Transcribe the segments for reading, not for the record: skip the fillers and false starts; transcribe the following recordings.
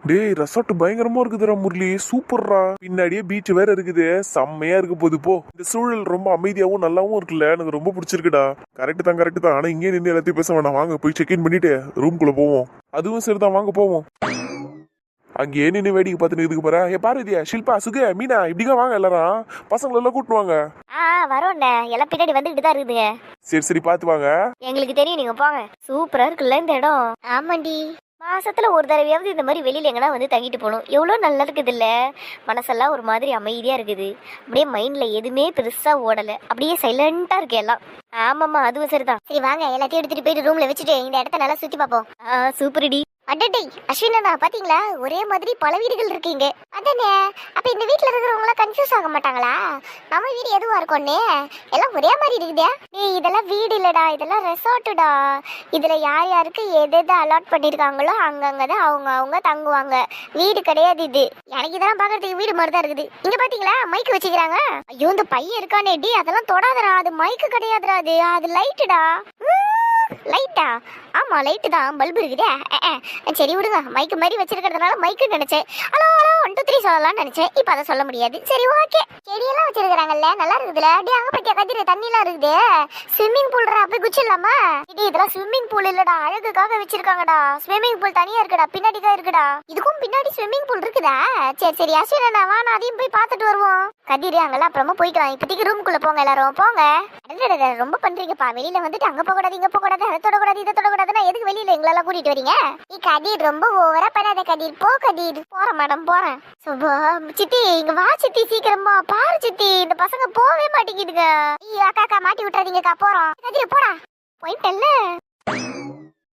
டேய் ரெசார்ட் பயங்கரமா இருக்குதுடா முரளி, சூப்பர்ரா. பின்னாடியே பீச் வேற இருக்குது, செம்மையா இருக்கு போது போ. இந்த சூழல் ரொம்ப அமைதியாவும் நல்லாவும் இருக்குல்ல, எனக்கு ரொம்ப பிடிச்சிருக்குடா. கரெக்ட் தான். ஆனா இங்கே நின்று எல்லாத்தையும் பேச வேணாம், வாங்க போய் செக் இன் பண்ணிட்டு ரூம்குள்ள போவோம். அதுவும் சரிதான், வாங்க போவோம். அங்கேயே நின்று வேடிக்கை பார்த்துட்டு இதுக்கு போற. ஏ பாரதியா, ஷில்பா, சுக, மீனா, இப்படிதான் வாங்க எல்லாரும். பசங்களை எல்லாம் கூட்டுவாங்க. வரோண்ணே, எல்லாம் பின்னாடி வந்துகிட்டு தான் இருக்குதுங்க. சரி பார்த்து வாங்க. எங்களுக்கு தெரியும், நீங்க போங்க. சூப்பரா இருக்குல்ல இந்த இடம். ஆமாண்டி, மாசத்துல ஒரு தடவையாவது இந்த மாதிரி வெளியில எங்கன்னா வந்து தங்கிட்டு போகணும். எவ்வளோ நல்லா இருக்குது இல்ல, மனசெல்லாம் ஒரு மாதிரி அமைதியா இருக்குது. அப்படியே மைண்ட்ல எதுவுமே பெருசா ஓடல, அப்படியே சைலண்டா இருக்கு எல்லாம். ஆமாம்மா, அதுவும் சரிதான். சரி வாங்க, எல்லாத்தையும் எடுத்துட்டு போயிட்டு ரூம்ல வச்சுட்டு இந்த இடத்த நல்லா சுத்தி பார்ப்போம். சூப்பர்டி. அடடே அஸ்வினா, பாத்தீங்களா ஒரே மாதிரி பல வீடுகள் இருக்கீங்க. அதானே, அப்ப இந்த வீட்டுல இருக்கிறவங்க எல்லாம் கன்ஃபியூஸ் ஆக மாட்டாங்களா? நம்ம வீடு எதுவா இருக்கும்னு எல்லாம் ஒரே மாதிரி இருக்குதே. டேய், இதெல்லாம் வீடு இல்லடா, இதெல்லாம் ரெசார்ட்டுடா. இதுல யார் யாருக்கு எது எது அலாட் பண்ணிருக்காங்களோ அங்கங்கதான் அவங்க தங்குவாங்க. வீடு கிடையாது இது. எனக்கு இதெல்லாம் பாக்குறதுக்கு வீடு மாதிரி தான் இருக்குது. இங்க பாத்தீங்களா மைக்கு வச்சுக்கிறாங்க. ஐயோ, இந்த பையன் இருக்கானே டி, அதெல்லாம் தொடாதடா, அது மைக்கு கிடையாதுடா, அது லைட்டுடா. லைட்டா? ஆமா லைட்டு தான், பல்பு இருக்குதே. சரி விடுங்க, மைக்கு மாதிரி வச்சிருக்கிறதுனால மைக்கு நினைச்சேன். ஹலோ 1 2 3 சொல்லலாம்னு நினைச்சேன். இப்ப அதை சொல்ல முடியாது. சரி ஓகே. செடியெல்லாம் வச்சிருக்காங்கல்ல, நல்லா இருக்குதுல. அப்படியே அங்க பத்தியா கதிர தண்ணிலாம் இருக்குது. ஸ்விம்மிங் பூல்ரா, போய் குச்சிடலாமா? இதெல்லாம் ஸ்விம்மிங் பூல் இல்லடா, அழகுக்காக வச்சிருக்காங்கடா. ஸ்விம்மிங் பூல் தனியா இருக்குடா, பின்னாடிக்கா இருக்குடா. இதுக்கும் பின்னாடி ஸ்விம்மிங் பூல் இருக்குதா? சரி அஸ்வினா வா, நான் அதையும் போய் பார்த்துட்டு வருவோம். கதிர் அங்கெல்லாம் அப்புறமா போய்க்கலாம். இப்போதைக்கு ரூம்குள்ள போங்க எல்லாரும், போங்க. ரொம்ப பண்றீங்கப்பா, வெளியில வந்துட்டு அங்க போக கூடாது, இங்க போக கூடாது, அதை தொடக்கூடாது, இதை தொடக்கூடாதுன்னா எதுக்கு வெளியில எங்களெல்லாம் கூட்டிட்டு வரீங்க? நீ கதிர் ரொம்ப ஓவரா பண்ணாத கதிர். போ கதிர். போறேன் மேடம், போறேன். சித்தி இங்க வா சித்தி, சீக்கிரமா பாரு சித்தி, இந்த பசங்க போவே மாட்டேங்குதுங்க. அக்கா மாட்டி விட்டுறாதீங்கக்கா, போறோம். கதிர் போடா, போயிட்டல்ல.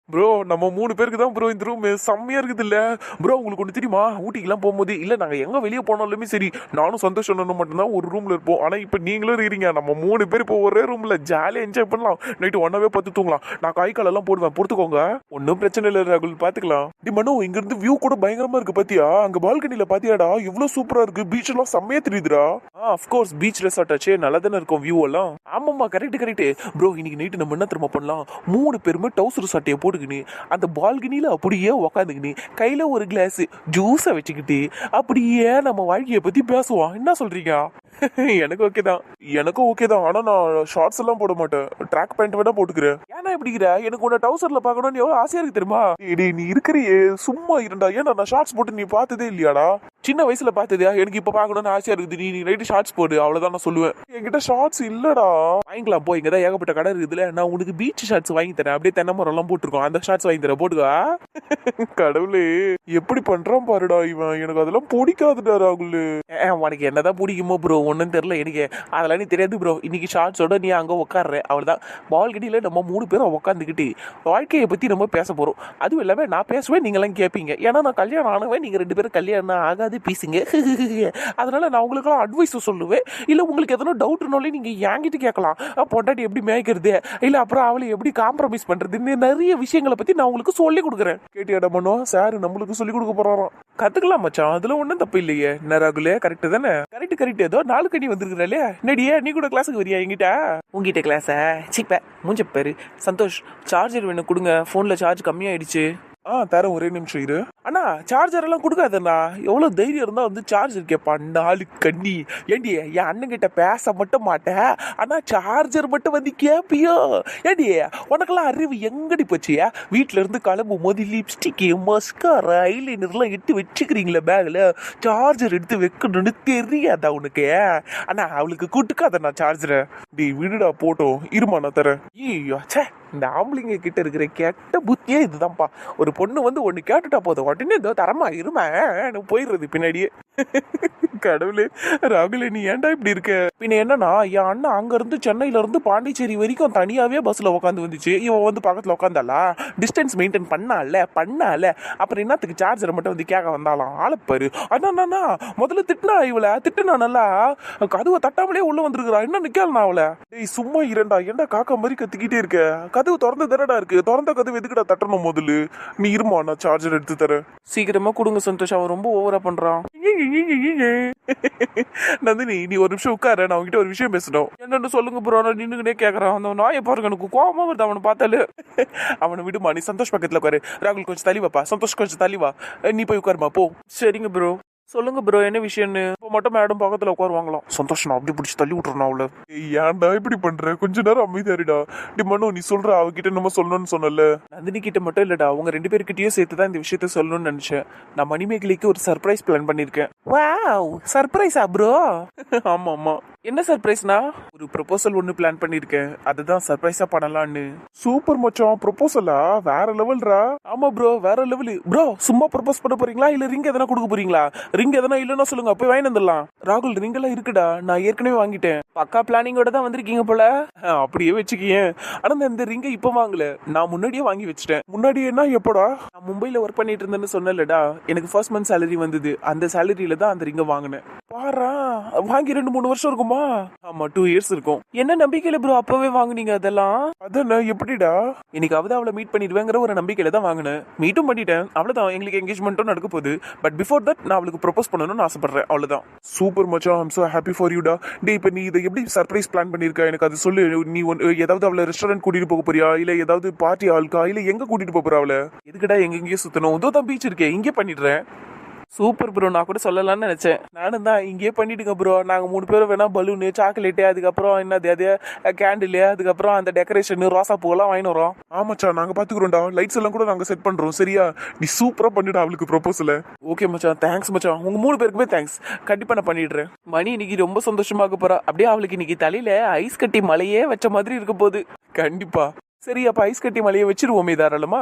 ப்ரோ, நம்ம 3 பேருக்கு தான் ப்ரோ இந்த ரூம் செம்மையா இருக்குது இல்ல ப்ரோ. உங்களுக்கு ஒன்று தெரியுமா, ஊட்டிக்கெல்லாம் போகும்போது இல்லை நாங்கள் எங்கே வெளியே போனாலுமே சரி, நானும் சந்தோஷம் மட்டும்தான் ஒரு ரூமில் இருப்போம். ஆனால் இப்போ நீங்களும் இருக்கிறீங்க, நம்ம 3 பேர் இப்போ ஒரே ரூமில் ஜாலியாக என்ஜாய் பண்ணலாம். நைட்டு ஒன்னாவே பார்த்து தூங்கலாம். நான் கை காலெல்லாம் போடுவேன், பொறுத்துக்கோங்க. ஒன்றும் பிரச்சனை இல்லை ராகுல், பார்த்துக்கலாம். டி மனு, இங்கேருந்து வியூ கூட பயங்கரமாக இருக்குது பார்த்தியா? அங்கே பால்கனியில் பார்த்தியாடா, எவ்வளோ சூப்பராக இருக்குது. பீச் எல்லாம் செம்மையா தெரியுதுடா. அஃப்கோர்ஸ் பீச் ரெசார்ட் ஆச்சு, நல்லா தானே இருக்கும் வியூ எல்லாம். ஆமாம்மா, கரெக்ட் ப்ரோ. இன்னைக்கு நைட்டு நம்ம என்ன திரும்ப பண்ணலாம், 3 பேருமே டவுசர் சட்டையை போட்டு அந்த பால்கனியில அப்படியே உக்காந்துக்கினு கையில ஒரு கிளாஸ் ஜூஸை வச்சுக்கிட்டு அப்படியே நம்ம வாழ்க்கையை பத்தி பேசுவோம். என்ன சொல்றீங்க? எனக்கும் ஓகே தான். ஆனா நான் ஷார்ட்ஸ் எல்லாம் போட மாட்டேன், ட்ராக் பேண்ட் வேணா போட்டுக்கிறேன். ஏன்னா எப்படிங்கிற, எனக்கு உன்ன டவுசர்ல பாக்கணும்னு எவ்வளவு ஆசையா இருக்கு தெரியுமா? நீ இருக்கிறியே சும்மா இருந்தா. ஏன்னா நான் ஷார்ட்ஸ் போட்டு நீ பார்த்ததே இல்லையாடா? சின்ன வயசுல பார்த்ததா? எனக்கு இப்ப பாக்கணும்னு ஆசையா இருக்குது. நீ நைட்டு ஷார்ட்ஸ் போடு, அவ்வளவுதான் நான் சொல்லுவேன். என்கிட்ட ஷார்ட்ஸ் இல்லடா. வாங்கிக்கலாம் போ, இங்கதான் ஏகப்பட்ட கடை இருக்குதுல. நான் உனக்கு பீச் ஷார்ட்ஸ் வாங்கி தரேன். அப்படியே தென்னை மரம் எல்லாம் போட்டிருக்கோம், அந்த ஷார்ட்ஸ் வாங்கி தரேன், போட்டுக்கா. கடவுளே, எப்படி பண்றான் பாருடா இவன். எனக்கு அதெல்லாம் பிடிக்காதுடா ராகுல். உனக்கு என்னதான் பிடிக்குமோ ப்ரோ, ஒன்னும் தெரியல எனக்கு. அதெல்லாம் நீ தெரியாது ப்ரோ. இன்னைக்கு ஷார்ட்ஸோட நீ அங்க உட்காடுற, அவ்வளவுதான். பால்கனியில நம்ம 3 பேரும் உட்காந்துக்கிட்டு வாழ்க்கையை பத்தி நம்ம பேச போறோம். அதுவும் இல்லாம நான் பேசுவேன், நீங்க எல்லாம் கேட்பீங்க. ஏன்னா நான் கல்யாணம் ஆனவன், நீங்க 2 பேரும் கல்யாணம் ஆகாது பீசுங்க. அதனால நான் உங்களுக்கெல்லாம் அட்வைஸ் சொல்லுவேன். இல்ல உங்களுக்கு எதனா டவுட்னாலே நீங்க என்கிட்ட கேட்கலாம். பொண்டாட்டி எப்படி மேய்க்கிறது, இல்ல அப்புறம் அவளை எப்படி காம்ப்ரமைஸ் பண்றதுன்னு நிறைய விஷயங்களை பத்தி நான் உங்களுக்கு சொல்லி கொடுக்குறேன். கேட்டியாடா மனோ, சார் நம்மளுக்கு சொல்லி கொடுக்க போறாராம். கத்துக்கலாம் மச்சான், அதுல ஒன்றும் தப்பு இல்லையே. என்ன ராகுலே, கரெக்ட் தானே? கரெக்ட். ஏதோ 4 கண்ணி வந்துருக்குறாளே. நடியே, நீ கூட கிளாஸுக்கு வரியா என்கிட்ட? உங்ககிட்ட கிளாஸா? சிப்ப மூஞ்ச பேரு. சந்தோஷ், சார்ஜர் வேணும் கொடுங்க, போன்ல சார்ஜ் கம்மியாயிடுச்சு. தரேன், ஒரே நிமிஷம் இரு. அண்ணா சார்ஜர் எல்லாம் கொடுக்காதண்ணா. எவ்வளவு தைரியம் இருந்தா வந்து சார்ஜர் கேட்பா 4 கண்ணி. ஏண்டி, என் அண்ணன் கிட்ட பேச மட்டும் மாட்டேன், ஆனா சார்ஜர் மட்டும் வந்து கேப்பியோ? ஏண்டி, உனக்கெல்லாம் அறிவு எங்கடி போச்சியா? வீட்டுல இருந்து கிளம்பும் போது லிப்ஸ்டிக், மஸ்காரா, ஐலைனர்லாம் எடுத்து வச்சுக்கிறீங்களா பேக்ல? சார்ஜர் எடுத்து வைக்கணும்னு தெரியாதா உனக்கு? அண்ணா அவளுக்கு கூட்டுக்காதண்ணா சார்ஜரை. டி விடுடா போட்டோம், இருமா நான் தரேன். ஐயோ சே, இந்த ஆம்பளைங்க கிட்ட இருக்கிற கெட்ட புத்தியே இதுதான்ப்பா. ஒரு பொண்ணு வந்து ஒண்ணு கேட்டுட்டா போதும், உடனே ஏதோ தரமா இருமா போயிடுறது பின்னாடியே. கடவுளே, ராகுலே நீ ஏன்டா இப்படி இருக்க? பின்ன என்னன்னா, என் அண்ணன் அங்க இருந்து சென்னையில இருந்து பாண்டிச்சேரி வரைக்கும் தனியாவே பஸ்ல உட்காந்து வந்துச்சு. இவன் வந்து பக்கத்துல உட்காந்தாளா, டிஸ்டன்ஸ் மெயின்டைன் பண்ணால அப்புறம் என்னத்துக்கு சார்ஜரை மட்டும் வந்து கேட்க வந்தாலாம். ஆளப்பாரு. அண்ணா முதல்ல திட்டுனா நல்லா கதவை தட்டாமலே உள்ள வந்திருக்கிறா. என்ன நிக்கலாம் அவளை? டேய் சும்மா இரண்டா, ஏன்டா காக்கா மாதிரி கத்திக்கிட்டே இருக்க? கதவு திறந்து தானடா இருக்கு, திறந்த கதவு எதுக்குடா தட்டணும்? முதல்ல நீ இருமா, நான் சார்ஜர் எடுத்து தரேன். சீக்கிரமா கொடுங்க சந்தோஷ், அவன் ரொம்ப ஓவரா பண்றான். நந்தினி நீ ஒரு நிமிஷம் உட்கார, நான் உங்ககிட்ட ஒரு விஷயம் பேசணும். என்னன்னு சொல்லுங்க ப்ரோ. நான் நின்னுக்கிட்டே கேக்குறான். அந்த நாயை பாருங்க, எனக்கு கோவமா வருது அவனை பார்த்தாலே. அவனை விடுமா, நீ சந்தோஷ் பக்கத்துல உட்காரு. ராகுல் கொஞ்சம் தள்ளி வாப்பா, சந்தோஷ் கொஞ்சம் தள்ளி வா. நீ போய் உட்காருமா போ. சரிங்க ப்ரோ. சொல்லுங்க ப்ரோ, என்ன விஷயம்னு. இப்போ மட்டும் மேடம் பக்கத்துல உட்காருவாங்களாம். சந்தோஷ் நான் அப்படி பிடிச்சி தள்ளி விட்டுறேன் அவளை. ஏன்டா இப்படி பண்ற, கொஞ்ச நேரம் அமைதியாரிடா. டி மனு நீ சொல்ற, அவகிட்ட நம்ம சொல்லணும்னு சொன்னல. நந்தினி கிட்ட மட்டும் இல்லடா, உங்க 2 பேர்கிட்டயும் சேர்த்து தான் இந்த விஷயத்த சொல்லணும்னு நினைச்சேன். நான் மணிமேகலைக்கு ஒரு சர்ப்ரைஸ் பிளான் பண்ணிருக்கேன். வாவ், சர்ப்ரைஸா ப்ரோ? ஆமா ஆமா. என்ன சர்ப்ரைஸ்னா? ஒரு ப்ரொபோசல் ஒன்னு பிளான் பண்ணிருக்கேன், அதுதான் சர்ப்ரைஸா பண்ணலாம்னு. சூப்பர் மச்சான், ப்ரொபோசலா? வேற லெவல்ரா. ஆமா ப்ரோ, வேற லெவல் ப்ரோ. சும்மா ப்ரொபோஸ் பண்ண போறீங்களா இல்ல ரிங் எதனா கொடுக்க போறீங்களா? ரிங் எதனா இல்லன்னா சொல்லுங்க, போய் வாங்கி வந்துடலாம். ராகுல் ரிங் எல்லாம் இருக்குடா, நான் ஏற்கனவே வாங்கிட்டேன். பக்கா பிளானிங்கோட தான் வந்திருக்கீங்க போல. அப்படியே வச்சுக்கியேன். ஆனா நான் இந்த ரிங்கை இப்ப வாங்கல, நான் முன்னாடியே வாங்கி வச்சிட்டேன். முன்னாடியேனா எப்படா? நான் மும்பைல ஒர்க் பண்ணிட்டு இருந்தேன்னு சொன்னலடா, எனக்கு ஃபர்ஸ்ட் மந்த் salary வந்தது. அந்த சேலரியில தான் அந்த ரிங்கை வாங்கினேன். பாரா, வாங்கி 2-3 வருஷம் இருக்குமா? ஆமா, 2 இயர்ஸ் இருக்கும். என்ன நம்பிக்கையில ப்ரோ அப்பவே வாங்குனீங்க அதெல்லாம்? அதான் எப்படிடா? இன்னைக்காவது அவளை மீட் பண்ணிடுவேங்கிற ஒரு நம்பிக்கையில தான் வாங்கினேன். மீட்டும் பண்ணிட்டேன், அவ்வளவுதான். எங்களுக்கு என்கேஜ்மெண்ட்டும் நடக்க போகுது. பட் பிஃபோர் தட் நான் அவளுக்கு ப்ரொபோஸ் பண்ணணும்னு ஆசைப்படுறேன், அவ்வளவுதான். சூப்பர் மச்சான், I'm so happy for you டா. டேய், இப்போ நீ இதை எப்படி சர்ப்ரைஸ் பிளான் பண்ணிருக்க, எனக்கு அது சொல்லு. நீ ஏதாவது அவளை ரெஸ்டாரண்ட் கூட்டிட்டு போக போறியா, இல்ல ஏதாவது பார்ட்டி ஆளுக்கா, இல்ல எங்க கூட்டிட்டு போக போற அவளை? எதுக்கடா எங்கெங்கேயும் சுத்தணும்? இதோ தான் பீச் இருக்கே, இங்கே பண்ணிடுறேன். சூப்பர் ப்ரோ, நான் கூட சொல்லலாம்னு நினைச்சேன். நானும் தான், இங்கேயே பண்ணிட்டுங்க ப்ரோ. நாங்க 3 பேரும் வேணா பலூனு, சாக்லேட்டு, அதுக்கப்புறம் என்னது அது கேண்டில், அதுக்கப்புறம் அந்த டெக்கரேஷன், ரோசா பூவெல்லாம் வாங்கிட்டு வரோம். ஆமாச்சா, நாங்க பாத்துக்கிறோம்டா. லைட்ஸ் எல்லாம் கூட நாங்க செட் பண்றோம். சரியா? நீ சூப்பரா பண்ணிடு அவளுக்கு ப்ரொபோசல. ஓகே மச்சான், தேங்க்ஸ் மச்சான். உங்க 3 பேருக்குமே தேங்க்ஸ். கண்டிப்பா நான் பண்ணிடுறேன். மணி இன்னைக்கு ரொம்ப சந்தோஷமாக போறா. அப்படியே அவளுக்கு இன்னைக்கு தலையில ஐஸ் கட்டி மலையே வச்ச மாதிரி இருக்க போகுது. கண்டிப்பா. சரி, அப்ப ஐஸ் கட்டி மலையை வச்சிருவோமே தாராளமா.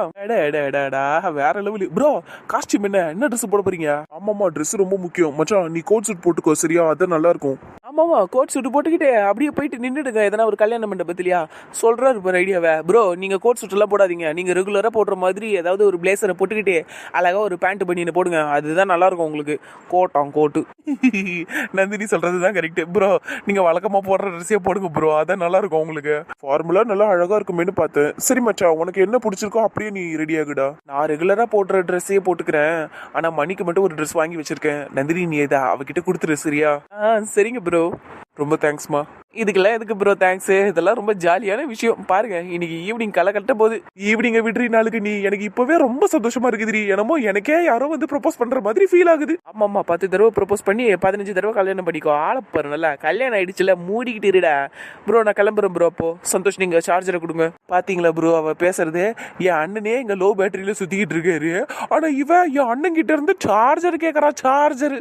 வேற லெவல் ப்ரோ. காஸ்டியூம் என்ன ட்ரெஸ் போட போறீங்க? ஆமாமா, ட்ரெஸ் ரொம்ப முக்கியம் மச்சான். நீ கோட் சூட் போட்டுக்கோ, சரியா? அதான் நல்லா இருக்கும். ஆமாமா, கோட் சூட் போட்டுக்கிட்டு அப்படியே போயிட்டு நின்றுடுங்க எதனா ஒரு கல்யாண மண்டபத்திலயா. சொல்றாரு இப்போ ஐடியாவை. ப்ரோ, நீங்க கோட் சூட் எல்லாம் போடாதீங்க. நீங்க ரெகுலரா போடுற மாதிரி ஏதாவது ஒரு பிளேசரை போட்டுக்கிட்டு அழகா ஒரு பேண்ட் பண்ணி போடுங்க, அதுதான் நல்லா இருக்கும் உங்களுக்கு. கோட்டு. நந்தினி சொல்றதுதான் கரெக்ட் ப்ரோ. நீங்க வழக்கமா போடுற ட்ரெஸ்ஸே போடுங்க ப்ரோ, அதான் நல்லா இருக்கும் உங்களுக்கு. ஃபார்முலா நல்லா அழகா இருக்குமேனு பார்த்தேன். சரி மச்சான், உனக்கு என்ன பிடிச்சிருக்கோ அப்படியே நீ ரெடி ஆகுடா. நான் ரெகுலரா போடுற ட்ரெஸ்ஸே போட்டுக்கிறேன். ஆனா மணிக்கு மட்டும் ஒரு ட்ரெஸ் வாங்கி வச்சிருக்கேன். நந்தினி நீ ஏதா அவகிட்ட கொடுத்துரு, சரியா? சரிங்க ப்ரோ. ரொம்ப தேங்க்ஸ்மா. இதுக்கெல்லாம் எதுக்கு ப்ரோ தேங்க்ஸ்? இதெல்லாம் ரொம்ப ஜாலியான விஷயம். பாருங்க, இன்னைக்கு ஈவினிங் களை கட்ட போகுது. ஈவினிங்க விடுறி நாளுக்கு நீ எனக்கு இப்பவே ரொம்ப சந்தோஷமா இருக்குதுரி. என்னமோ எனக்கே யாரோ வந்து ப்ரொபோஸ் பண்ற மாதிரி ஃபீல் ஆகுது. ஆமாம்மா, 10 தடவை ப்ரொபோஸ் பண்ணி 15 தடவை கல்யாணம் பண்ணிக்கோ. ஆளப்பாரு, நல்லா கல்யாணம் ஆயிடுச்சுல, மூடிக்கிட்டு இருடா. ப்ரோ நான் கிளம்புறேன் ப்ரோ. அப்போ சந்தோஷ், நீங்க சார்ஜரை கொடுங்க. பாத்தீங்களா ப்ரோ, அவ பேசுறது? என் அண்ணனே இங்க லோ பேட்டரியில சுத்திக்கிட்டு இருக்காரு. ஆனா இவ என் அண்ணன் கிட்ட இருந்து சார்ஜர் கேக்குறா. சார்ஜர்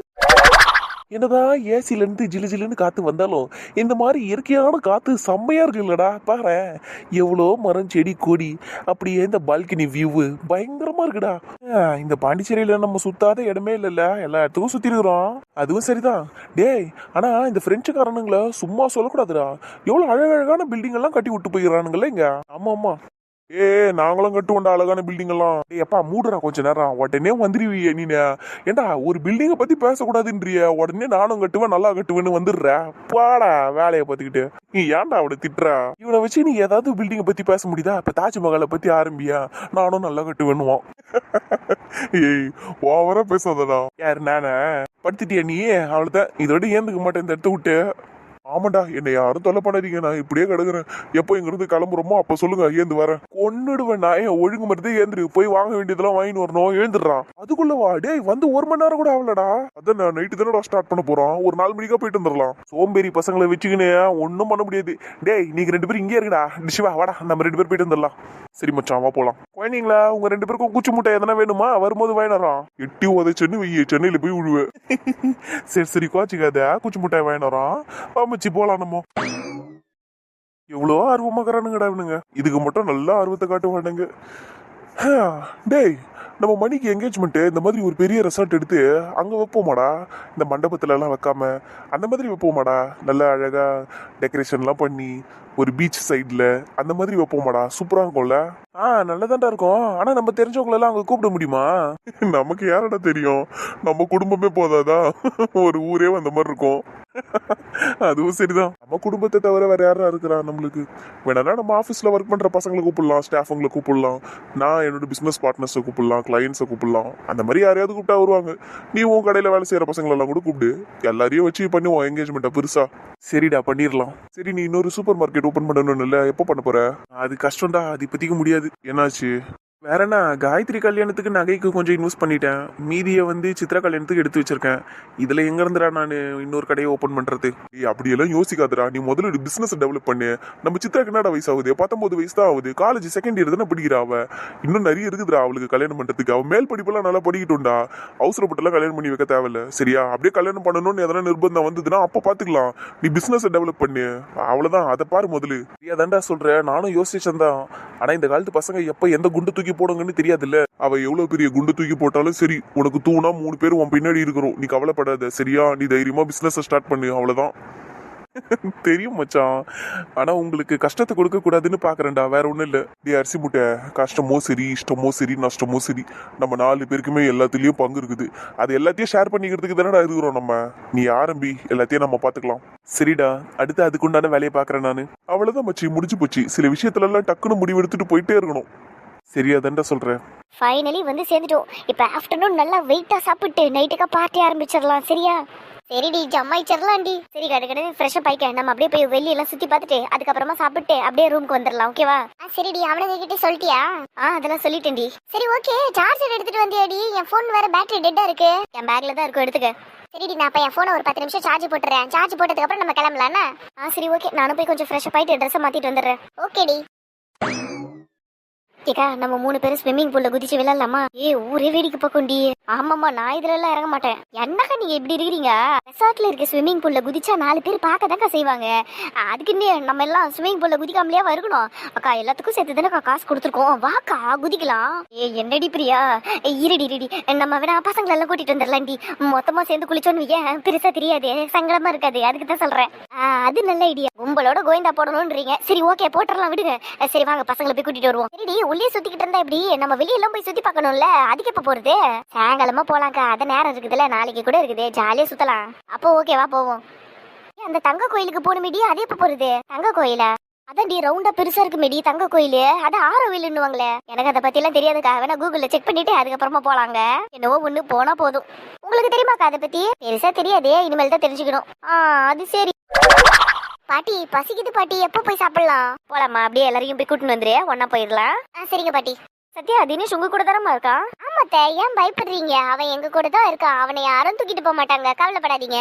என்னதான் ஏசில இருந்து ஜிலு ஜிலுன்னு காத்து வந்தாலும் இந்த மாதிரி இயற்கையான காத்து செம்மையா இருக்கு இல்லடா. பாரு, எவ்வளோ மரம் செடி கொடி, அப்படியே இந்த பால்கனி வியூ பயங்கரமா இருக்குடா. இந்த பாண்டிச்சேரியில நம்ம சுத்தாத இடமே இல்லைல்ல, எல்லா இடத்துக்கும் சுத்தி இருக்கிறோம். அதுவும் சரிதான். டேய், ஆனா இந்த பிரெஞ்சுக்காரனுங்களை சும்மா சொல்லக்கூடாதுடா. எவ்வளவு அழகழகான பில்டிங் எல்லாம் கட்டி விட்டு போயிடறானுங்களே இங்க. ஆமா ஆமா. நாங்களும் கட்டுவோண்டா அழகான பில்டிங் எல்லாம். எப்பா மூடுறா கொஞ்ச நேரம், உடனே வந்துருவிய நீ. ஏண்டா ஒரு பில்டிங்கை பத்தி பேசக்கூடாதுன்றிய, உடனே நானும் கட்டுவேன் நல்லா கட்டுவேன்னு வந்துடுற. பாடா வேலையை பார்த்துக்கிட்டு நீ ஏன்டா அவனை திட்டுறா? இவனை வச்சு நீ ஏதாவது பில்டிங்கை பத்தி பேச முடியுதா? இப்ப தாஜ்மஹாலை பத்தி ஆரம்பியா? நானும் நல்லா கட்டுவேன்னுவான். ஏய், ஓவரா பேசாதடா. யாரு நானே? படுத்துட்டியா நீ? அவ்வளவுதான், இதோட ஏந்துக்க மாட்டேன் இந்த இடத்த விட்டு. ஆமாண்டா, என்னை யாரும் தொல்லை பண்ணாதீங்க, நான் இப்படியே கிடக்குறேன். எப்போ இங்கிருந்து கிளம்புறோமோ அப்ப சொல்லுங்க, ஏந்து வரேன். கொன்னுடுவேன் நான். ஒழுங்கு மருந்து ஏந்துரு, போய் வாங்க வேண்டியதெல்லாம் வாங்கிட்டு வரணும். எழுந்துடுறான். அதுக்குள்ள வா. டேய், வந்து 1 மணி நேரம் கூட ஆகலடா. அதான் நான் நைட்டு தானடா ஸ்டார்ட் பண்ண போறோம். ஒரு 4 மணிக்கா போயிட்டு வந்துடலாம். சோம்பேறி பசங்களை வச்சுக்கினே ஒன்னும் பண்ண முடியாது. டேய், நீங்க 2 பேரும் இங்கே இருக்குடா. டிஷ்வா வாடா, நம்ம 2 பேர் போயிட்டு வந்துடலாம். சரி மச்சான், வா போலாம். குழந்தைங்களா, உங்க 2 பேருக்கும் குச்சி முட்டை எதனா வேணுமா? வரும்போது வாங்கினறான். எட்டி உதச்சன்னு வை, சென்னையில போய் விழுவேன். சரி குவாச்சிக்காத, குச்சி முட்டை வாங்கினறான். ஆமாச்சி, போலாம் நம்ம. எவ்வளோ ஆர்வமாக்கறானுங்கடா இவனுங்க. இதுக்கு மட்டும் நல்லா ஆர்வத்தை காட்டுவானுங்க. டேய், நம்ம மணிக்கு என்கேஜ்மெண்ட் இந்த மாதிரி ஒரு பெரிய ரெசார்ட் எடுத்து அங்க வைப்போமாடா. இந்த மண்டபத்துல எல்லாம் வைக்காம அந்த மாதிரி வைப்போமாடா. நல்லா அழகா டெக்கரேஷன்லாம் பண்ணி ஒரு பீச் சைட்ல அந்த மாதிரி வைப்போமாடா. சூப்பரா இருக்கும்ல? நல்லதாண்டா இருக்கும். ஆனா நம்ம தெரிஞ்சவங்களெல்லாம் அங்க கூப்பிட முடியுமா? நமக்கு யாரடா தெரியும்? நம்ம குடும்பமே போதாதா? ஒரு ஊரே வந்த மாதிரி இருக்கும். அதுவும் சரிதான். நம்ம குடும்பத்தை தவிர வேற யாரா இருக்கிறா நம்மளுக்கு? வேணா நம்ம ஆஃபீஸ்ல ஒர்க் பண்ற பசங்களை கூப்பிடலாம், ஸ்டாஃபுங்களை கூப்பிடலாம், நான் என்னோட பிசினஸ் பார்ட்னர்ஸை கூப்பிடலாம், கிளையன்ஸை கூப்பிடலாம். அந்த மாதிரி யாரையாவது கூப்பிட்டா வருவாங்க. நீ உன் கடையில வேலை செய்யற பசங்களெல்லாம் கூட கூப்பிடு. எல்லாரையும் வச்சு பண்ணுவோம் என்கேஜ்மெண்ட்டை பெருசா. சரிடா, பண்ணிடலாம். சரி, நீ இன்னொரு சூப்பர் மார்க்கெட் ஓபன் பண்ணணும்னு இல்ல, எப்போ பண்ண போற? அது கஷ்டம்டா, அது இப்போதைக்கு முடியாது. என்னாச்சு? வேற என்ன, காயத்ரி கல்யாணத்துக்கு நகைக்கு கொஞ்சம் இன்வெஸ்ட் பண்ணிட்டேன். மீதியை வந்து சித்ரா கல்யாணத்துக்கு எடுத்து வச்சிருக்கேன். இதுல எங்க இருந்துடா நான் இன்னொரு கடையை ஓபன் பண்றது? அப்படியெல்லாம் யோசிக்காதடா. நீ முதல்ல பிசினஸ் டெவலப் பண்ணு. நம்ம சித்ராக்கு என்னடா வயசு ஆகுது? 19 வயசு தான் ஆகுது. காலேஜ் செகண்ட் இயர் தானே படிக்கிறா அவ. இன்னும் நிறைய இருக்குதுடா அவளுக்கு கல்யாணம் பண்றதுக்கு. அவன் மேல் படிப்பெல்லாம் நல்லா படிக்கட்டும்டா. அவசரப்பட்டுலாம் கல்யாணம் பண்ணி வைக்க தேவையில்ல, சரியா? அப்படியே கல்யாணம் பண்ணணும்னு எதனா நிர்பந்தம் வந்ததுன்னா அப்ப பாத்துக்கலாம். நீ பிசினஸ் டெவலப் பண்ணு, அவ்வளவுதான். அதை பாரு முதல்ல. அதான்டா சொல்றேன், நானும் யோசிச்சேன் தான். ஆனா இந்த காலத்து பசங்க எப்ப எந்த குண்டு தூக்கி போடுங்கன்னு தெரியாதுல்ல. அவ எவ்வளவு பெரிய குண்டு தூக்கி போட்டாலும் சரி, உனக்கு தூணா 3 பேர் உன் பின்னாடி இருக்கிறோம். நீ கவலைப்படாத, சரியா? நீ தைரியமா பிசினஸ் ஸ்டார்ட் பண்ணு, அவ்வளவுதான். தெரியும் மச்சான், ஆனா உங்களுக்கு கஷ்டத்தை கொடுக்க கூடாதுன்னு பாக்குறேன்டா, வேற ஒண்ணும் இல்ல. நீ அரிசி முட்டை, கஷ்டமோ சரி, இஷ்டமோ சரி, நஷ்டமோ சரி, நம்ம 4 பேருக்குமே எல்லாத்துலயும் பங்கு இருக்குது. அது எல்லாத்தையும் ஷேர் பண்ணிக்கிறதுக்கு தானடா இருக்கிறோம் நம்ம. நீ ஆரம்பி, எல்லாத்தையும் நம்ம பாத்துக்கலாம். சரிடா, அடுத்து அதுக்குண்டான வேலையை பாக்குறேன் நானு. அவ்வளவுதான் மச்சி, முடிஞ்சு போச்சு. சில விஷயத்துல எல்லாம் டக்குன்னு முடிவு எடுத்துட்டு போயிட்டே இருக்கணும். சரியா தான்டா சொல்றேன். ஃபைனலி வந்து சேர்ந்துட்டோம். இப்போ ஆஃப்டர்நூன் நல்லா வெயிட்டா சாப்பிட்டு நைட்டுக்கு பார்ட்டி ஆரம்பிச்சிடலாம், சரியா? சரிடி, ஜம்மாயிச்சிடலாம்டி. சரி, கடை ஃப்ரெஷ்ஷாக பைக்க நம்ம அப்படியே போய் வெளியெல்லாம் சுற்றி பார்த்துட்டு அதுக்கப்புறமா சாப்பிட்டு அப்படியே ரூமுக்கு வந்துடலாம், ஓகேவா? சரிடி, அவனுங்க கிட்டே சொல்லிட்டியா? அதெல்லாம் சொல்லிட்டேன்டி. சரி, ஓகே. சார்ஜர் எடுத்துட்டு வந்தியாடி? என் ஃபோன் வேற பேட்டரி டெட்டா இருக்கு. என் பேக்ல தான் இருக்கும், எடுத்துக்க. சரிடி, நான் இப்போ என் ஃபோனை ஒரு 10 நிமிஷம் சார்ஜ் போட்டுறேன். சார்ஜ் போட்டதுக்கப்புறம் நம்ம கிளம்பலாம்னா? சரி, ஓகே. நானும் போய் கொஞ்சம் ஃப்ரெஷ்ஷாக போயிட்டு ட்ரெஸ்ஸை மாற்றிட்டு வந்துடுறேன். ஓகேடி. கேக்கா, நம்ம 3 பேரும் ஸ்விம்மிங் பூல்ல குதிச்சு விளையாடலாமா? ஊரே வேடிக்கை பார்க்கண்டி. ஆமாமா, நான் இதுல எல்லாம் இறங்க மாட்டேன். என்னக்கா நீங்க இப்படி இருக்கிறீங்க? ரெசார்ட்ல இருக்க ஸ்விம்மிங் பூல்ல குதிச்சா 4 பேர் பார்க்கதாக்கா செய்வாங்க. அதுக்குன்னு நம்ம எல்லாம் ஸ்விம்மிங் பூல்ல குதிக்காமலே இருக்கணும். அக்கா, எல்லாத்துக்கும் சேர்த்து தானே காசு கொடுத்துருக்கோம். வாக்கா, குதிக்கலாம். என்னடி பிரியா, இருடி. நம்ம வேணா பசங்களை எல்லாம் கூட்டிட்டு வந்துடலாம்டி. மொத்தமா சேர்ந்து குளிச்சோன்னு பெருசா தெரியாது, சங்கடமா இருக்காது. அதுக்கு தான் சொல்றேன். அது நல்ல ஐடியா. கும்பலோட கோயந்தா போடணும்ன்றீங்க. சரி, ஓகே, போட்டுடலாம், விடுங்க. சரி, வாங்க, பசங்களை போய் கூட்டிட்டு வருவோம். சரிடி, உள்ளே சுத்திக்கிட்டு இருந்தா எப்படி? நம்ம வெளியெல்லாம் போய் சுத்தி பார்க்கணும்ல, அதுக்கு எப்ப போறது? சாயங்காலமா போலாம்க்கா, அத நேரம் இருக்குதுல்ல, நாளைக்கு கூட இருக்குது, ஜாலியா சுத்தலாம். அப்போ ஓகேவா, போவோம். அந்த தங்க கோயிலுக்கு போகணுமேடி, அது எப்ப போறது? தங்க கோயிலா? அதான் டி, ரவுண்டா பெருசா இருக்கு மேடி தங்க கோயிலு. அது ஆரோவில்னுவாங்களே. எனக்கு அதை பத்தி எல்லாம் தெரியாதுக்கா. வேணா கூகுள்ல செக் பண்ணிட்டு அதுக்கப்புறமா போலாங்க. என்னவோ ஒண்ணு போனா போதும். உங்களுக்கு தெரியுமாக்கா அதை பத்தி? பெருசா தெரியாதே, இனிமேல் தான் தெரிஞ்சுக்கணும். அது சரி. பாட்டி, பசிக்குது பாட்டி, எப்போ போய் சாப்பிடலாம்? போலாமா? அப்படியே எல்லாரையும் போய் கூட்டின்னு வந்துரு, ஒன்னா போயிடலாம். சரிங்க பாட்டி. சத்யா, தினேஷ் உங்க கூட தானமா இருக்கான்? ஆமாத்த, ஏன் பயப்படுறீங்க? அவன் எங்க கூட தான் இருக்கான். அவனை யாரும் தூக்கிட்டு போக மாட்டாங்க, கவலைப்படாதீங்க.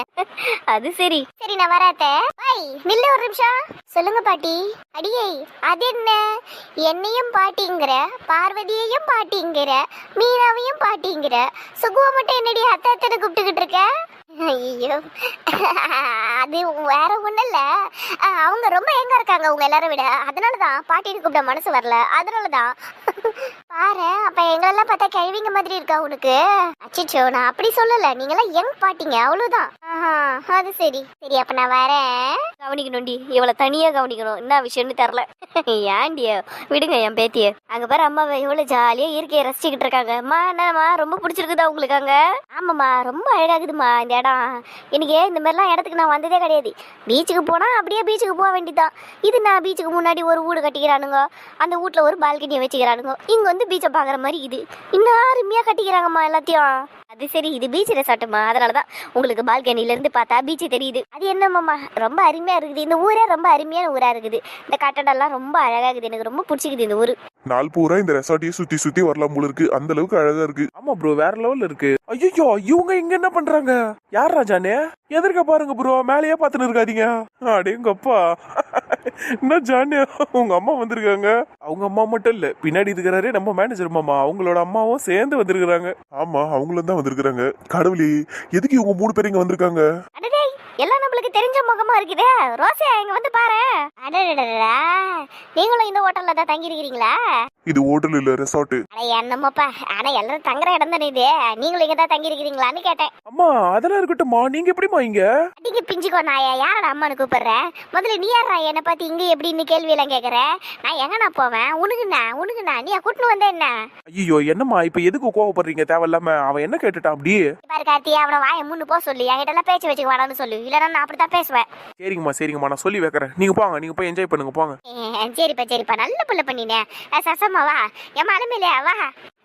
அது சரி. சரி, நான் வராத்த. பாய், நில்லு ஒரு நிமிஷம். சொல்லுங்க பாட்டி. அடியே, அது என்ன? என்னையும் பாட்டிங்கிற, பார்வதியையும் பாட்டிங்கிற, மீனாவையும் பாட்டிங்கிற, சுகுவா மட்டும் என்னடி அத்தை அத்தனை கூப்பிட்டுக்கிட்டு இருக்க? ஐயோ, அது வேற ஒண்ணு இல்ல. அவங்க ரொம்ப எங்க இருக்காங்க உங்க எல்லாரும் விட, அதனாலதான் பாட்டின்னு கூப்பிட மனசு வரல, அதனாலதான். பாரு, அப்ப எங்களெல்லாம் பார்த்தா கிழவிங்க மாதிரி இருக்கா உனக்கு? அச்சோ, நான் அப்படி சொல்லல. நீங்க எல்லாம் யங் பாட்டிங்க, அவ்வளவுதான். அது சரி. சரி, அப்ப நான் வரேன். கவனிக்கணும்டி, இவ்வளவு தனியா கவனிக்கணும். என்ன விஷயம்னு தெரியல. ஏண்டிய விடுங்க என் பேத்திய. அங்க பாரு, அம்மாவை எவ்வளவு ஜாலியா இயற்கையை ரசிச்சுக்கிட்டு இருக்காங்க. அம்மா, என்னம்மா ரொம்ப பிடிச்சிருக்குதா உங்களுக்கு அங்க? ஆமாம்மா, ரொம்ப அழகாகுதுமா இந்த இடம். எனக்கு இந்த மாதிரிலாம் இடத்துக்கு நான் வந்ததே கிடையாது. பீச்சுக்கு போனா அப்படியே பீச்சுக்கு போக வேண்டியதான். இது நான் பீச்சுக்கு முன்னாடி ஒரு வீடு கட்டிக்கிறானுங்க, அந்த வீட்டுல ஒரு பால்கனியை வச்சுக்கிறானுங்க. இங்க வந்து பீச்சை பாக்குற மாதிரி இது இன்னும் அருமையா கட்டிக்கிறாங்கம்மா எல்லாத்தையும். அது சரி, இது பீச் ரெசார்ட்டுமா, அதனாலதான் உங்களுக்கு பால்கனில இருந்து பார்த்தா பீச் தெரியுது. அது என்னமாம்மா, ரொம்ப அருமையா இருக்குது. இந்த ஊரே ரொம்ப அருமையான ஊரா இருக்குது. இந்த கட்டடம் எல்லாம் ரொம்ப அழகா இருக்குது. எனக்கு ரொம்ப பிடிச்சிக்குது இந்த ஊரு. நாள் பூரா இந்த ரெசார்ட்டையே சுத்தி சுத்தி வரலாம் போல இருக்கு, அந்த அளவுக்கு அழகா இருக்கு. ஆமா ப்ரோ, வேற லெவல்ல இருக்கு. ஐயோ, இவங்க இங்க என்ன பண்றாங்க? யார் ராஜானே? எதிர்க்க பாருங்க ப்ரோ, மேலேயே பாத்துன்னு இருக்காதீங்க. அடேங்கப்பா, என்ன ஜானே, உங்க அம்மா வந்திருக்காங்க. அவங்க அம்மா மட்டும் இல்ல, பின்னாடி இருக்கிறாரே நம்ம மேனேஜர் மாமா, அவங்களோட அம்மாவும் சேர்ந்து வந்திருக்காங்க. ஆமா, அவங்களும் தான் வந்திருக்காங்க. கடவுளே, எதுக்கு இவங்க 3 பேர் இங்க வந்திருக்காங்க? எல்லாம் நம்மளுக்கு தெரிஞ்ச முகமா இருக்குதே. ரோசியா, இங்க வந்து பாரு. அடடடடா, நீங்களும் இந்த ஹோட்டல்ல தான் தங்கி இருக்கீங்களா? இது ஹோட்டல் இல்ல, ரெசார்ட். அட என்னமாப்பா, ஆனா எல்லாரும் தங்குற இடம் தானே இது. நீங்களும் இங்க தான் தங்கி இருக்கீங்களான்னு கேட்டேன். அம்மா, அதெல்லாம் இருக்கட்டும்மா, நீங்க எப்படிமா இங்க? நீங்க பிஞ்சுக்கோ நாயா, யாரடா அம்மானு கூப்பிடுற? முதல்ல நீ யாரா என்ன பார்த்து இங்க எப்படின்னு கேள்வி எல்லாம் கேக்குற? நான் எங்க நான் போவேன்? உனக்குண்ணா நீ கூட்டின்னு வந்த என்ன? ஐயோ, என்னம்மா இப்ப எதுக்கு கோவப்படுறீங்க தேவையில்லாம? அவன் என்ன கேட்டுட்டான் அப்படி? பாரு கார்த்தி, அவனை வாயை முன்னு போ சொல்லு, என்கிட்ட எல்லாம் பேச்சு வச்சுக்க வேடான்னு சொல்லு. இல்லைன்னா நான் அப்படித்தான் தான் பேசுவேன். சரிங்கம்மா நான் சொல்லி வைக்கிறேன். நீங்க போங்க, நீங்க போய் என்ஜாய் பண்ணுங்க போங்க. சரிப்பா நல்ல புள்ள பண்ணினேன். சசமா வா என் மனமேலே வா.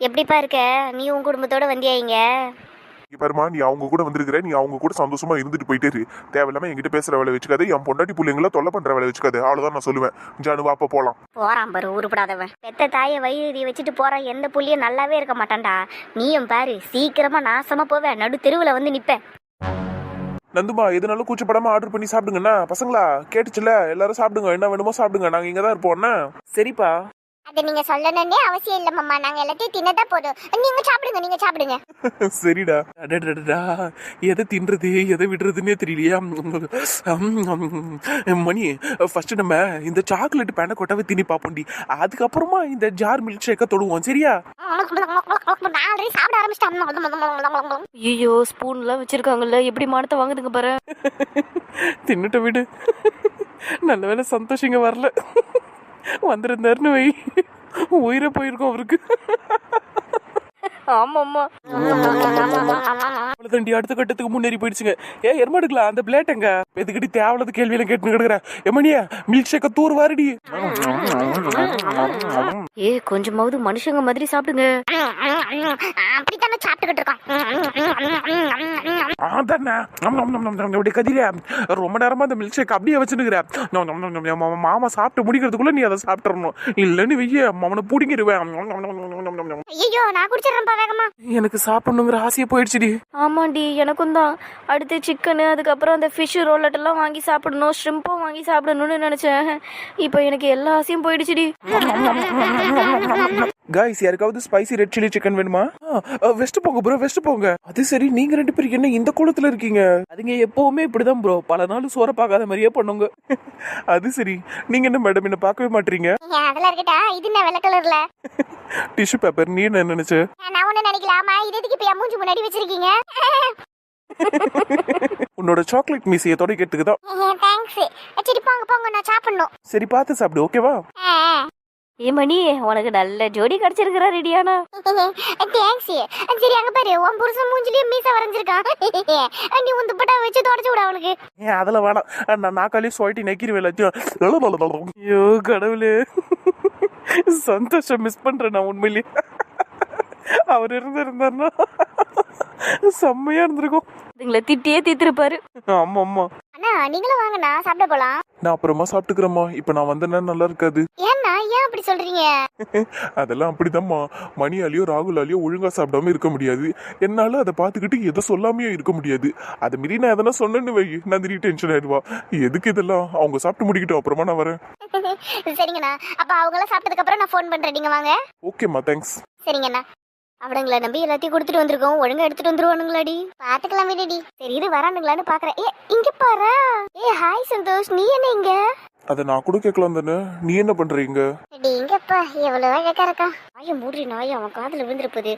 எப்படிப்பா இருக்க? நீ உன் குடும்பத்தோட வந்தியா இங்க? பாருமா, நீ அவங்க கூட வந்திருக்கிற, நீ அவங்க கூட சந்தோஷமா இருந்துட்டு போயிட்டே இரு. தேவையில்லாம என்கிட்ட பேசுற வேலை வச்சுக்காது, என் பொண்டாட்டி பிள்ளைங்கள தொல்லை பண்ற வேலை வச்சுக்காது. அவ்வளவுதான் நான் சொல்லுவேன். ஜானு வாப்ப போலாம். போறான் பாரு உருப்படாதவன். பெத்த தாயை வயிறு வச்சுட்டு போறான். எந்த புள்ளியும் நல்லாவே இருக்க மாட்டான்டா. நீயும் பாரு சீக்கிரமா நாசமா போவ. நடு தெருவுல வந்து நிப்பேன். நந்துமா, எதுனாலும் கூச்சப்படாம ஆர்டர் பண்ணி சாப்பிடுங்கண்ணா. பசங்களா கேட்டுச்சுல, எல்லாரும் சாப்பிடுங்க, என்ன வேணுமோ சாப்பிடுங்க, நாங்க இங்கதான் இருப்போம்ண்ணா. சரிப்பா. அது நீங்க சொல்லணும்னே அவசியம் இல்ல மாமா. நாங்க எல்லாத்தையும் தின்னதா போதும். நீங்க சாப்பிடுங்க. சரிடா. அடடடா, எதை தின்றது எதை விடுறதுன்னே தெரியலையா. மணி, ஃபர்ஸ்ட் நம்ம இந்த சாக்லேட் பேனை கொட்டாவே திணி பாப்போண்டி. அதுக்கப்புறமா இந்த ஜார் மில்க் ஷேக்க தொடுவோம். சரியா? சாப்பிட ஆரம்பிச்சிட்டேன். ஐயோ, ஸ்பூன்லாம் வச்சிருக்காங்கல்ல, எப்படி மானத்தை வாங்குதுங்க பாரு. தின்னுட்ட விடு. நல்ல வேலை சந்தோஷங்க வரல. வந்திருந்தாருன்னு வை, உயிரை போயிருக்கோம் அவருக்கு. ஆமாம்மா. அவ்வளவுதாண்டி, அடுத்த கட்டத்துக்கு முன்னேறி போயிடுச்சுங்க. எருமாடுங்களா, அந்த பிளேட் எங்க? எதுக்கிட்டி தேவையில்லாத கேள்வியெல்லாம் கேட்டு கிடக்குறேன். எமனியா, மில்க் ஷேக்க தூர் வாரடி. கொஞ்சமாவது மனுஷங்க மாதிரி சாப்பிடுங்க. அப்படித்தானே சாப்பிட்டுக்கிட்டு இருக்கோம். கதிர ரொம்ப நேரமா அந்த மில்க் ஷேக் அப்படியே வச்சுருக்கிறேன். மாமா சாப்பிட்டு முடிக்கிறதுக்குள்ள நீ அதை சாப்பிட்டுறணும். இல்லன்னு வெய்ய அவனை பிடிங்கிருவேன். ஐயோ, நான் குடிச்சிடறேன்ப்பா வேகமா. எனக்கு சாப்பிடணுங்கிற ஆசையே போயிடுச்சுடி. ஆமாண்டி, எனக்கும் தான். அடுத்து சிக்கனு, அதுக்கப்புறம் அந்த ஃபிஷ் ரோலட் எல்லாம் வாங்கி சாப்பிடணும், ஷ்ரிம்பும் வாங்கி சாப்பிடணும்னு நினைச்சேன். இப்போ எனக்கு எல்லா ஆசையும் போயிடுச்சுடி. गाइस, யாருக்காவது ஸ்பைசி ரெட் சில்லி சிக்கன் வேணுமா? வெஸ்ட் போங்க ப்ரோ, வெஸ்ட் போங்க. அது சரி, நீங்க ரெண்டு பேரும் என்ன இந்த கோலத்துல இருக்கீங்க? அதுங்க எப்பவுமே இப்படிதான் ப்ரோ, பல நாள் சோற பார்க்காத மாதிரியே பண்ணுங்க. அது சரி, நீங்க என்ன மேடம் என்ன பார்க்கவே மாட்டீங்க? அதெல்லாம் இருக்கட்டா. இது என்ன வெள்ளை கலர்ல டிஷ்யூ பேப்பர்? நீ என்ன நினைச்ச? நான் ஒண்ணு நினைக்கலாமா. இது எதுக்கு இப்ப மூஞ்சி முன்னாடி வச்சிருக்கீங்க? உன்னோட சாக்லேட் மீசியை தொடக்கிறதுக்கு தான். தேங்க்ஸ். சரி போங்க, நான் சாப்பிடணும். சரி, பார்த்து சாப்பிடு, ஓகேவா? மணி, உனக்கு நல்ல ஜோடி கிடைச்சிருக்கிறா. ரெடியானா? தேங்க்ஸ். சரி, அங்க பாரு, உன் புருஷன் மூஞ்சிலேயே மீச வரைஞ்சிருக்கான். நீ உன் துப்பட்டா வச்சு தொடச்சு விட அவனுக்கு. அதெல்லாம் வேணாம், நான் நாக்காலே சொல்லிட்டு நெக்கிருவேன் எல்லாத்தையும். ஐயோ கடவுளே, சந்தோஷம் மிஸ் பண்றேன் நான் உண்மையிலேயே. அவர் இருந்தாருன்னா செம்மையா இருந்திருக்கும். இதுங்களை திட்டியே தீத்திருப்பாரு. ஆமா. அண்ணா, நீங்களும் வாங்க, நான் சாப்பிட போலாம். நான் அப்புறமா சாப்பிட்டுக்கிறேம்மா. இப்ப நான் வந்தேன்னா நல்லா இருக்காது. ஏன்னா ஏன் அப்படி சொல்றீங்க? அதெல்லாம் அப்படிதாம்மா. மணியாலியோ ராகுலாலியோ ஒழுங்கா சாப்பிடாம இருக்க முடியாது. என்னால அதை பாத்துக்கிட்டு எதை சொல்லாமையோ இருக்க முடியாது. அதை மீறி நான் எதனா சொன்னேன்னு வை, நந்தினி டென்ஷன் ஆயிடுவா. எதுக்கு இதெல்லாம்? அவங்க சாப்பிட்டு முடிக்கிட்டோம், அப்புறமா நான் வரேன். சரிங்கண்ணா. அப்ப அவங்க எல்லாம் சாப்பிட்டதுக்கு அப்புறம் நான் ஃபோன் பண்றேன், நீங்க வாங்க. ஓகேம்மா, தேங்க்ஸ். சரிங்கண்ணா. அவனுங்கள நம்பி எல்லாத்தையும் கொடுத்துட்டு வந்திருக்கோம். ஒழுங்கா எடுத்துட்டு வந்துருவானுங்களாடி. பாத்துக்கலாம் விடுடி. சரி, இது வரானுங்களான்னு பாக்குறேன். இங்க பாரு. ஹாய் சந்தோஷ், நீ என்ன இங்க? அதை நான் கூட கேட்கலாம் தானே. நீ என்ன பண்றீங்க? இங்கப்பா எவ்வளவு அழகா இருக்கா. நாய மூடி நாய் அவன் காதுல விழுந்திருப்பது.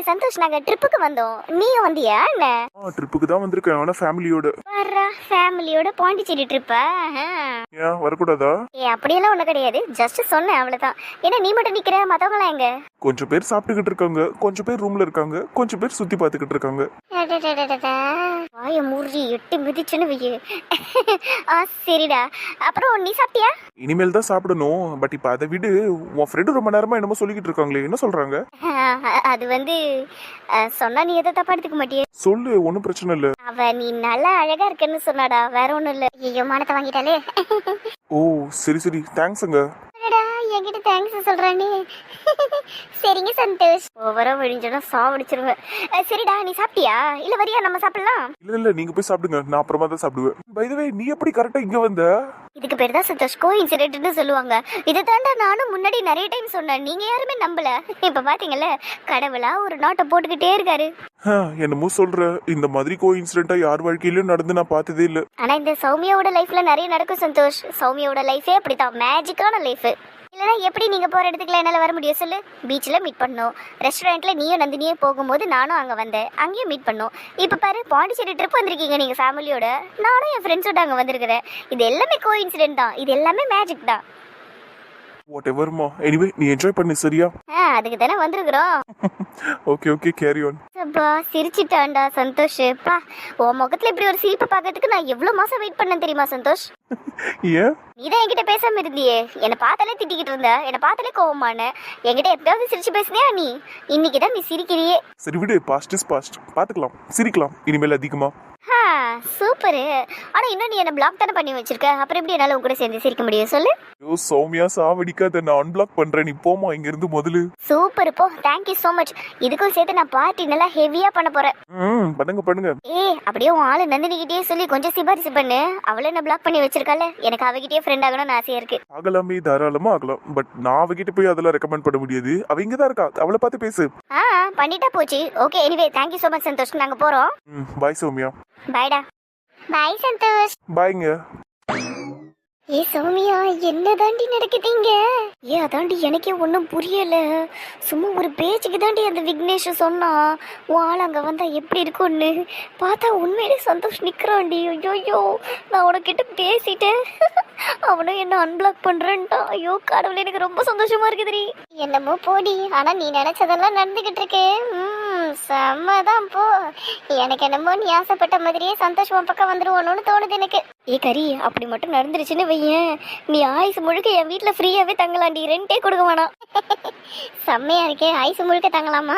சந்தோஷ், நாங்க ட்ரிப்புக்கு வந்தோம். நீங்க வந்தியா என்ன? ட்ரிப்புக்கு தான் வந்திருக்கேன், ஆனா ஃபேமிலியோட. ஃபேமிலியோட பாண்டிச்சேரி ட்ரிப்பா? ஏன் வரக்கூடாதா? அப்படியெல்லாம் ஒண்ணு கிடையாது. ஜஸ்ட் சொன்னேன், அவ்வளவுதான். ஏன்னா நீ மட்டும் நிக்கிற, மத்தவங்களா எங்க? கொஞ்சம் பேர் சாப்பிட்டுக்கிட்டு இருக்காங்க, கொஞ்சம் பேர் ரூம்ல இருக்காங்க, கொஞ்சம் பேர் சுத்தி பாத்துக்கிட்டு இருக்காங்க. வாய மூடி எட்டு மிதிச்சுன்னு வையே. சரிடா. அப்புறம் நீ சாப்பிட்டியா? இனிமேல் தான் சாப்பிடணும். பட் இப்ப அதை விடு, உன் ஃப்ரெண்டு ரொம்ப நேரமா என்னமோ சொல்லிக்கிட்டு இருக்காங்களே, என்ன சொல்றாங்க? அது வந்து சொன்னா நீ எதை தப்பா எடுத்துக்க மாட்டியே. சொல்லு, ஒன்னும் பிரச்சனை இல்ல. அவ நீ நல்லா அழகா இருக்கன்னு சொன்னாடா, வேற ஒண்ணும் இல்ல. ஐயோ, மானத்தை வாங்கிட்டாலே. ஓ சரி, தேங்க்ஸுங்க. என்கிட்ட தேங்க்ஸ் சொல்றானே. சரிங்க சந்தோஷ். ஓவரா விழிஞ்சோன்னா சாவடிச்சிருவேன். சரிடா, நீ சாப்பிட்டியா? இல்ல வரியா, நம்ம சாப்பிடலாம். இல்ல, நீங்க போய் சாப்பிடுங்க, நான் அப்புறமா தான் சாப்பிடுவேன். பை தி வே, நீ எப்படி கரெக்டா இங்க வந்த? இதுக்கு பேர் தான் சந்தோஷ், கோ இன்சிடென்ட்னு சொல்லுவாங்க. இதை தாண்டா நானும் முன்னாடி நிறைய டைம் சொன்னேன், நீங்க யாருமே நம்பல. இப்ப பாத்தீங்கல்ல, கடவுளா ஒரு நாட்டை போட்டுக்கிட்டே இருக்காரு. என்னமோ சொல்ற. இந்த மாதிரி கோ இன்சிடென்ட்டா யார் வாழ்க்கையிலும் நடந்து நான் பார்த்ததே இல்ல. ஆனா இந்த சௌமியாவோட லைஃப்ல நிறைய நடக்கும் சந்தோஷ். சௌமியாவோட லைஃபே அப்படித்தான், மேஜிக்கான லைஃப். இல்லைன்னா எப்படி நீங்க போற இடத்துக்குலாம் என்னால வர முடியும் சொல்லு? பீச்சில் மீட் பண்ணோம், ரெஸ்டாரண்ட்ல நீயும் நந்தினியே போகும்போது நானும் அங்க வந்தேன், அங்கேயும் மீட் பண்ணோம். இப்ப பாரு, பாண்டிச்சேரி ட்ரிப் வந்திருக்கீங்க நீங்க ஃபேமிலியோட, நானும் என் ஃப்ரெண்ட்ஸோட அங்க வந்திருக்கிறேன். இது எல்லாமே கோ இன்சிடென்ட் தான், இது எல்லாமே மேஜிக் தான். வாட் எவர்மா. எனிவே நீ என்ஜாய் பண்ணு சரியா? அதுக்கு தானே வந்திருக்கிறோம். Okay okay carry on. அப்பா சிரிச்சிட்டான்டா சந்தோஷ். பா உன் முகத்துல இப்படி ஒரு சிரிப்பை பார்க்கறதுக்கு நான் எவ்வளவு மாசம் வெயிட் பண்ணேன் தெரியுமா சந்தோஷ்? ஏன்? நீதான் என்கிட்ட பேசாம இருந்தியே. என்னை பார்த்தாலே திட்டிக்கிட்டு இருந்த, என்னை பார்த்தாலே கோவமான. என்கிட்ட எப்பயாவது சிரிச்சு பேசுனியா நீ? இன்னைக்குதான் நீ சிரிக்கிறியே. சரி விடு, பாஸ்ட் இஸ் பாஸ்ட். பாத்துக்கலாம், சிரிக்கலாம் இனிமேல் அதிகமா. சூப்பரு. ஆனா இன்னும் நீ என்ன பிளாக் தானே பண்ணி வச்சிருக்க. அப்புறம் எப்படி என்னால உங்க கூட சேர்ந்து சிரிக்க முடியும் சொல்லு? ஐயோ சௌமியா சாவடிக்காத, நான் அன்பிளாக் பண்றேன். நீ போமா இங்க இருந்து முதல்ல. சூப்பர் போ. Thank you so much. இதுக்கும் சேர்த்து நான் பார்ட்டி நல்லா ஹெவியா பண்ண போறேன். பண்ணுங்க பண்ணுங்க. அப்படியே உன் ஆளு நந்தினிகிட்டே சொல்லி கொஞ்சம் சிபாரிசு பண்ணு. அவளை என்ன பிளாக் பண்ணி வச்சிருக்கால, எனக்கு அவகிட்டே ஃப்ரெண்ட் ஆகணும்னு ஆசையா இருக்கு. ஆகலாமே, தாராளமா ஆகலாம். பட் நான் அவகிட்ட போய் அதெல்லாம் ரெக்கமெண்ட் பண்ண முடியாது. அவ இங்க தான் இருக்கா, அவளை பார்த்து பேசு. பண்ணிட்டா போச்சு. Okay anyway thank you so much Santosh. நாங்க போறோம். பாய் சௌமியா. பாய்டா. பாய் சந்தோஷ். பாய்ங்க. சௌமியா என்ன தாண்டி நடக்குதுங்க? அதாண்டி எனக்கே ஒன்றும் புரியல. சும்மா ஒரு பேச்சுக்கு தாண்டி அந்த விக்னேஷ் சொன்னா உன் ஆள் அங்கே வந்தா எப்படி இருக்கும்னு. பார்த்தா உண்மையிலே சந்தோஷ் நிற்கிறான்டி. ஐயோ நான் உனக்கிட்ட பேசிட்டேன், அவனும் என்ன அன்பிளாக் பண்றேன்ட்டான். ஐயோ கடவுளே, எனக்கு ரொம்ப சந்தோஷமா இருக்குதுடி. என்னமோ போடி, ஆனா நீ நினைச்சதெல்லாம் நடந்துகிட்டு இருக்கு. செம்மதான் போ. எனக்கு என்னமோ நீ ஆசைப்பட்ட மாதிரியே சந்தோஷமா பக்கம் வந்துருவோன்னு தோணுது எனக்கு. கரி, அப்படி மட்டும் நடந்துருச்சுன்னு வையேன், நீ ஆயுசு முழுக்க என் வீட்டுல ஃப்ரீயாவே தங்கலாண்டி. ரெண்டே கொடுக்க வேணாம். செம்மையா இருக்கே, ஆயுசு முழுக்க தங்கலாமா?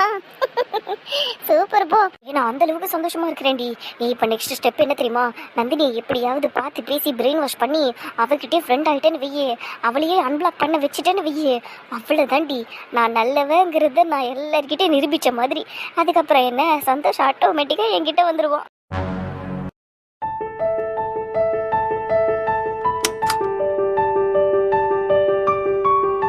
சூப்பர் போ. நான் அந்த அளவுக்கு சந்தோஷமா இருக்கிறேன்டி. இப்ப நெக்ஸ்ட் ஸ்டெப் என்ன தெரியுமா? நந்தினியை எப்படியாவது பார்த்து பேசி பிரெயின் வாஷ் பண்ணி அவகிட்டே ஃப்ரெண்ட் ஆகிட்டேன்னு வையே, அவளையே அன்பிளாக் பண்ண வச்சுட்டேன்னு வையே, அவ்வளவுதாண்டி நான் நல்லவங்கிறத நான் எல்லார்கிட்டே நிரூபிச்ச மாதிரி. அதுக்கப்புறம் என்ன, சந்தோஷம் ஆட்டோமேட்டிக்கா என்கிட்ட வந்துருவான்.